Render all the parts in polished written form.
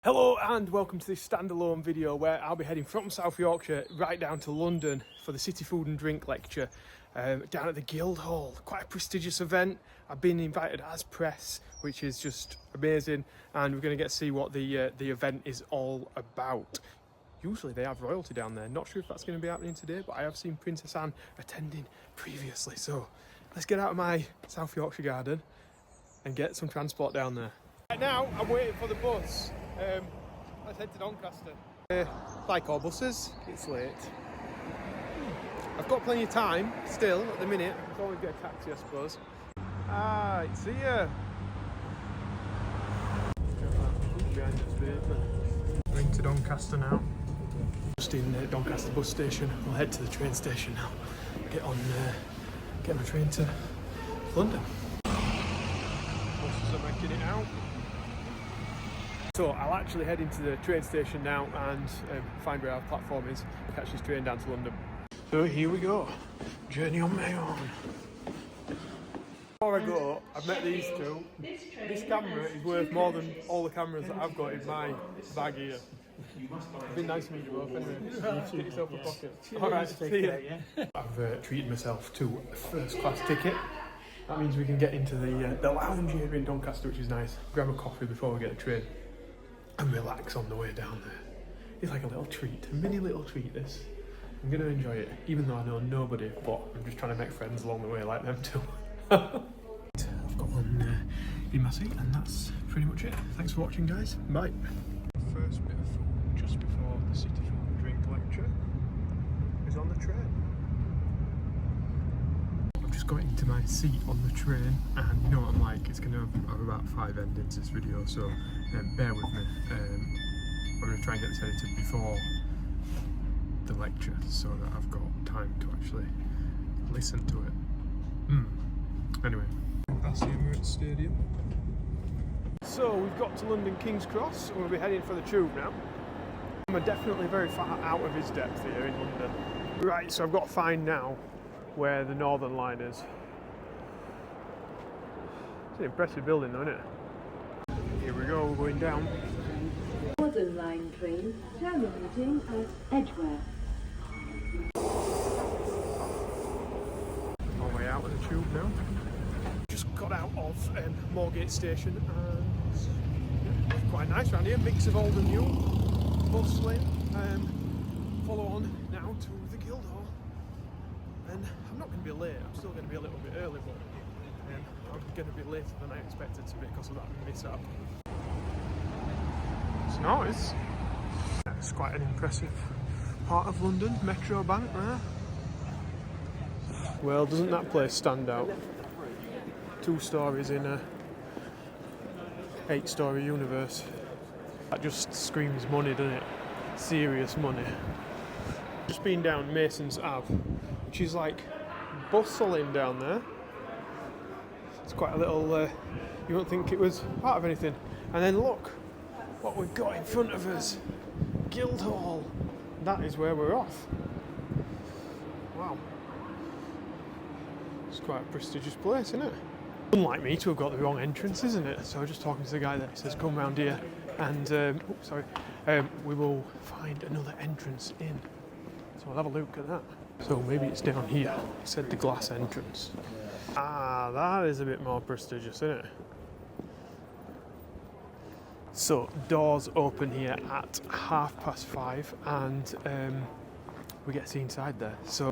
Hello and welcome to this standalone video where I'll be heading from South Yorkshire right down to London for the City Food and Drink lecture down at the Guildhall. Quite a prestigious event. I've been invited as press, which is just amazing, and we're going to get to see what the event is all about. Usually they have royalty down there. Not sure if that's going to be happening today, but I have seen Princess Anne attending previously. So let's get out of my South Yorkshire garden and get some transport down there. Right now I'm waiting for the bus. Let's head to Doncaster. Like all buses, it's late. I've got plenty of time still at the minute. I can always get a taxi, I suppose. Ah, it's here. Behind us, we're into Doncaster now. Just in Doncaster bus station. We'll head to the train station now. Get on a train to London. Buses are making it out. So I'll actually head into the train station now and find where our platform is, catch this train down to London. So here we go, journey on my own. Before I go, I've met these two. This camera is worth more than all the cameras that I've got in my bag here. It's been nice to meet you both anyway. Get yourself a pocket. Alright, see ya. I've treated myself to a first class ticket. That means we can get into the lounge here in Doncaster, which is nice. Grab a coffee before we get the train and relax on the way down there. It's like a little treat, a mini little treat this. I'm going to enjoy it, even though I know nobody, but I'm just trying to make friends along the way like them too. I've got one in my seat and that's pretty much it. Thanks for watching, guys. Bye. First bit of food just before the City Food and Drink lecture is on the train. I've just got into my seat on the train and you know what I'm like, it's going to have about 5 endings this video, so bear with me. I'm going to try and get this edited before the lecture so that I've got time to actually listen to it. Anyway, past the Emirates Stadium. So we've got to London King's Cross and we'll be heading for the tube now. We're definitely very far out of his depth here in London. Right, so I've got to find now where the Northern Line is. It's an impressive building though, isn't it? Here we go, we're going down. Northern Line train terminating at Edgware. On way out of the tube now. Just got out of Moorgate station and it's quite nice around here. Mix of old and new. Bustling. Follow on now to the Guildhall. And I'm not going to be late. I'm still going to be a little bit early, but I'm going to be later than I expected to be because of that mishap. It's nice. It's quite an impressive part of London. Metro Bank there. Well, doesn't that place stand out? 2 stories in a 8-story universe. That just screams money, doesn't it? Serious money. Just been down Mason's Ave, which is like bustling down there. It's quite a little, you won't think it was part of anything. And then look what we've got in front of us. Guildhall. That is where we're off. Wow. It's quite a prestigious place, isn't it? Unlike me to have got the wrong entrance, isn't it? So I was just talking to the guy there, he says come round here and, we will find another entrance in. So I'll have a look at that. So maybe it's down here. It said the glass entrance. Ah, that is a bit more prestigious, isn't it? So doors open here at 5:30 and we get to see inside there. So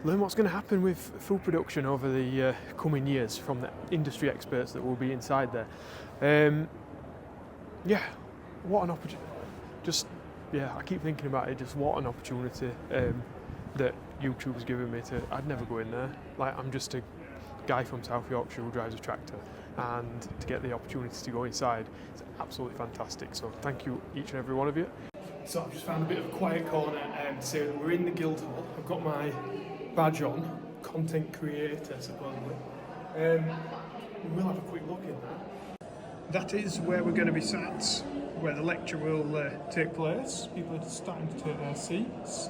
learn what's going to happen with food production over the coming years from the industry experts that will be inside there. Yeah, what an opportunity. I keep thinking about it, just what an opportunity that YouTube's given me to, I'd never go in there. Like, I'm just a guy from South Yorkshire who drives a tractor, and to get the opportunity to go inside, it's absolutely fantastic. So thank you, each and every one of you. So I've just found a bit of a quiet corner to say that we're in the Guildhall. I've got my badge on, content creator supposedly. We'll have a quick look in there. That is where we're going to be sat, where the lecture will take place. People are starting to take their seats.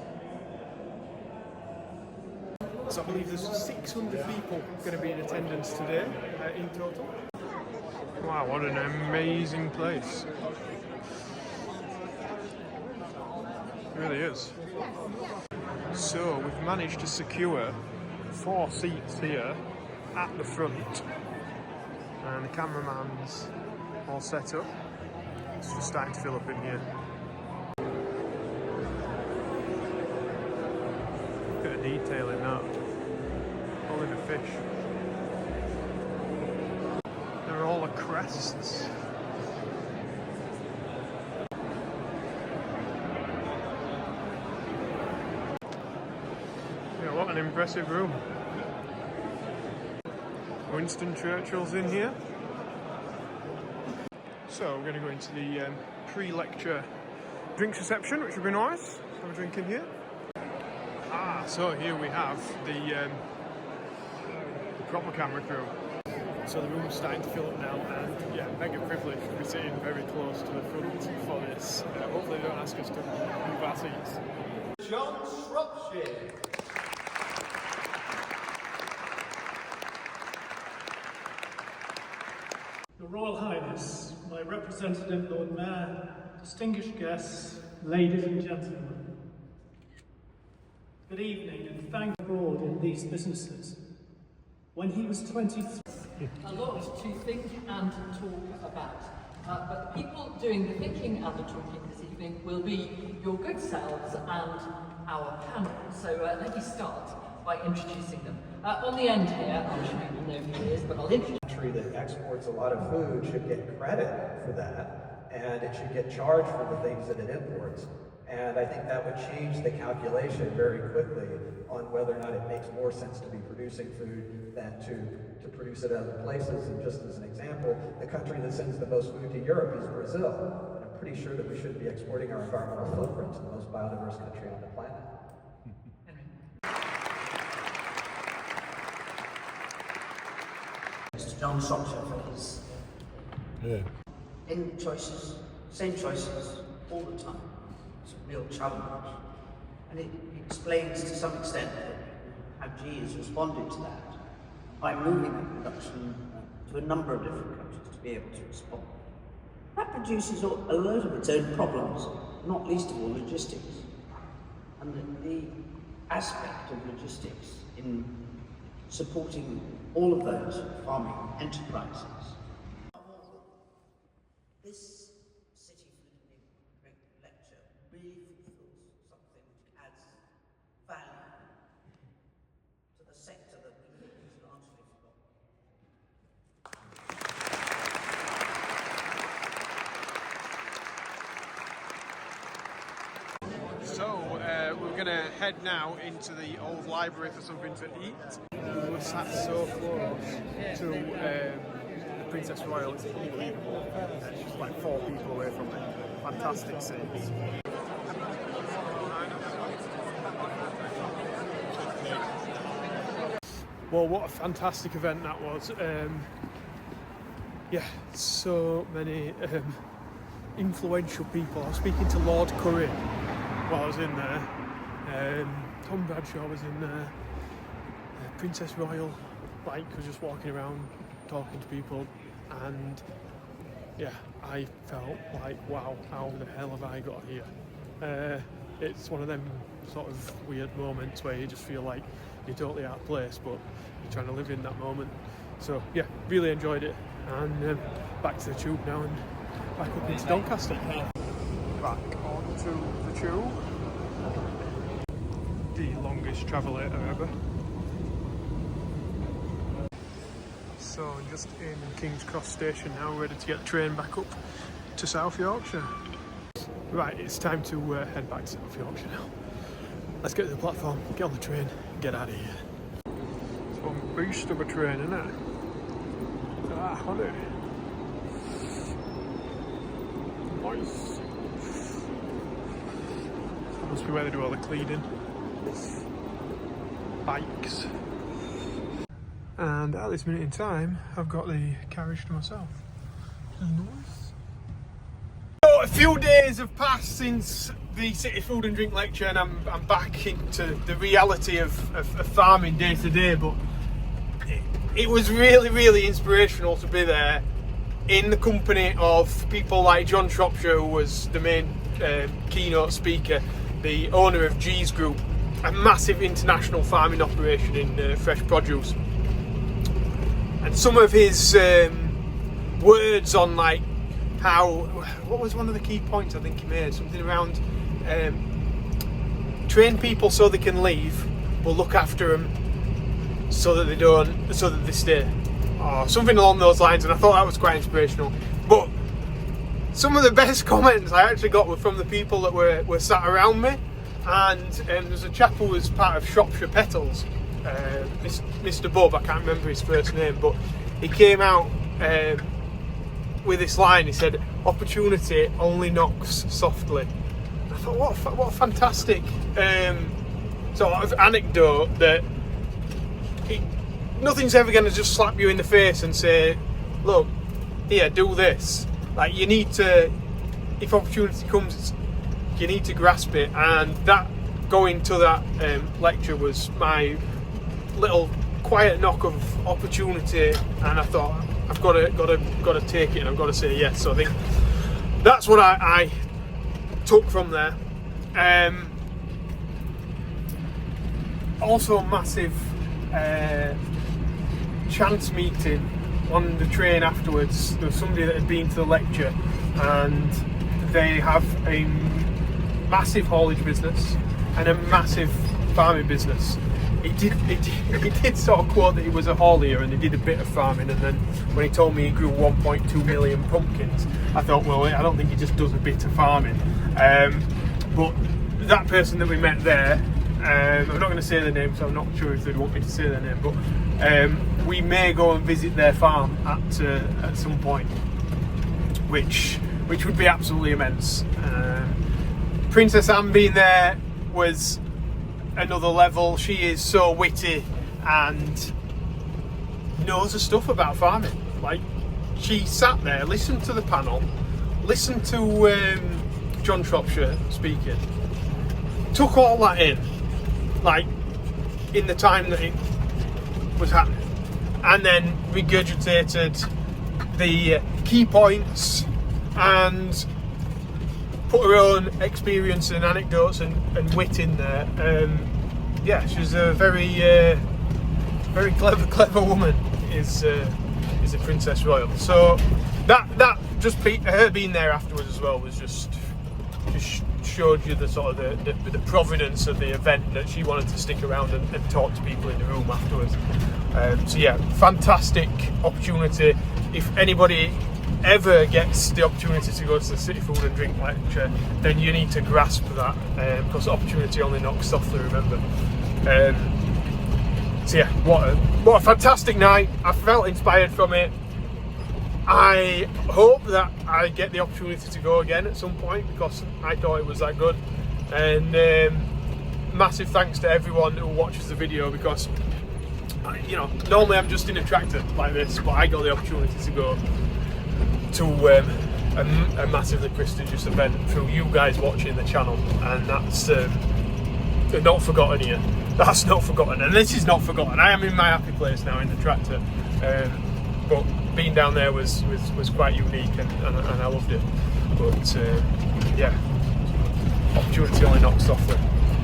So I believe there's 600 people going to be in attendance today in total. Wow, what an amazing place. really is. So we've managed to secure 4 seats here at the front, and the cameraman's all set up. It's just starting to fill up in here. Bit of detail in that. Holding a fish. There are all the crests. Yeah, what an impressive room. Winston Churchill's in here. So we're going to go into the pre-lecture drinks reception, which would be nice. Have a drink in here. So here we have the proper camera crew. So the room's starting to fill up now, and yeah, mega privilege to be sitting very close to the front for this. Hopefully they don't ask us to move our seats. Joeseelsjobs. Your Royal Highness, my representative Lord Mayor, distinguished guests, ladies and gentlemen. Good evening and thank you abroad in these businesses. When he was 23, a lot to think and talk about. But the people doing the thinking and the talking this evening will be your good selves and our panel. So let me start by introducing them. On the end here, I'm sure you will know who he is, but I'll introduce. Country that exports a lot of food should get credit for that, and it should get charged for the things that it imports. And I think that would change the calculation very quickly on whether or not it makes more sense to be producing food than to produce it other places. And just as an example, the country that sends the most food to Europe is Brazil. And I'm pretty sure that we shouldn't be exporting our environmental footprint to the most biodiverse country on the planet. Mr. John Shropshire for his in choices, same choices all the time. It's a real challenge. And it explains to some extent how GE has responded to that by moving that production to a number of different countries to be able to respond. That produces a load of its own problems, not least of all logistics. And the aspect of logistics in supporting all of those farming enterprises. This City Food and Drink lecture really fulfills something which adds value to the sector that we think is largely forgotten. So we're going to head now into the old library for something to eat. We're sat so close to the Princess Royal, it's unbelievable. It's just like 4 people away from it. Fantastic seats. Well, what a fantastic event that was. Yeah, so many influential people. I was speaking to Lord Curry while I was in there. Tom Bradshaw was in there. Princess Royal, like, was just walking around talking to people, and yeah, I felt like, wow, how the hell have I got here? It's one of them sort of weird moments where you just feel like you're totally out of place, but you're trying to live in that moment. So yeah, really enjoyed it, and back to the tube now and back up into Doncaster. Back onto the tube. The longest travelator ever. So just in King's Cross station now, ready to get the train back up to South Yorkshire. Right, it's time to head back to South Yorkshire now. Let's get to the platform, get on the train, get out of here. It's one beast of a train, isn't it? Honey. Nice. That must be where they do all the cleaning. Bikes. And at this minute in time, I've got the carriage to myself. Nice. So a few days have passed since the City Food and Drink lecture, and I'm back into the reality of farming day to day, but it was really inspirational to be there in the company of people like John Shropshire, who was the main keynote speaker, the owner of G's Group, a massive international farming operation in fresh produce. And some of his words on like how, what was one of the key points I think he made? Something around train people so they can leave, but look after them so that they stay, or something along those lines. And I thought that was quite inspirational. But some of the best comments I actually got were from the people that were sat around me. And there's a chap who was part of Shropshire Petals, Mr. Bob, I can't remember his first name, but he came out with this line. He said, "Opportunity only knocks softly." I thought, what a fantastic sort of anecdote, that nothing's ever going to just slap you in the face and say, "Look, here, do this." Like, you need to, if opportunity comes, you need to grasp it. And that, going to that lecture was my little quiet knock of opportunity, and I thought, I've got to take it, and I've got to say yes. So I think that's what I took from there. Also, massive chance meeting on the train afterwards. There was somebody that had been to the lecture, and they have a massive haulage business and a massive farming business. He did sort of quote that he was a haulier and he did a bit of farming, and then when he told me he grew 1.2 million pumpkins, I thought, well, I don't think he just does a bit of farming. But that person that we met there, I'm not going to say their name, so I'm not sure if they'd want me to say their name, but we may go and visit their farm at some point, which would be absolutely immense. Princess Anne being there was another level. She is so witty and knows her stuff about farming. Like, she sat there, listened to the panel, listened to John Shropshire speaking, took all that in, like, in the time that it was happening, and then regurgitated the key points and put her own experience and anecdotes and wit in there. Yeah, she's a very clever woman. Is a Princess Royal. So that just her being there afterwards as well was just showed you the sort of the provenance of the event, that she wanted to stick around and talk to people in the room afterwards. So yeah, fantastic opportunity. If anybody ever gets the opportunity to go to the City Food and Drink lecture, then you need to grasp that, because opportunity only knocks softly, remember. So yeah, what a fantastic night. I felt inspired from it. I hope that I get the opportunity to go again at some point, because I thought it was that good. And massive thanks to everyone who watches the video, because you know, normally I'm just in a tractor like this, but I got the opportunity to go to a massively prestigious event through you guys watching the channel, and that's not forgotten here. That's not forgotten, and this is not forgotten. I am in my happy place now in the tractor, but being down there was quite unique, and I loved it. But yeah, opportunity only knocks softly.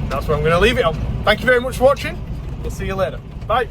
That's where I'm going to leave it on. Thank you very much for watching. We'll see you later. Bye.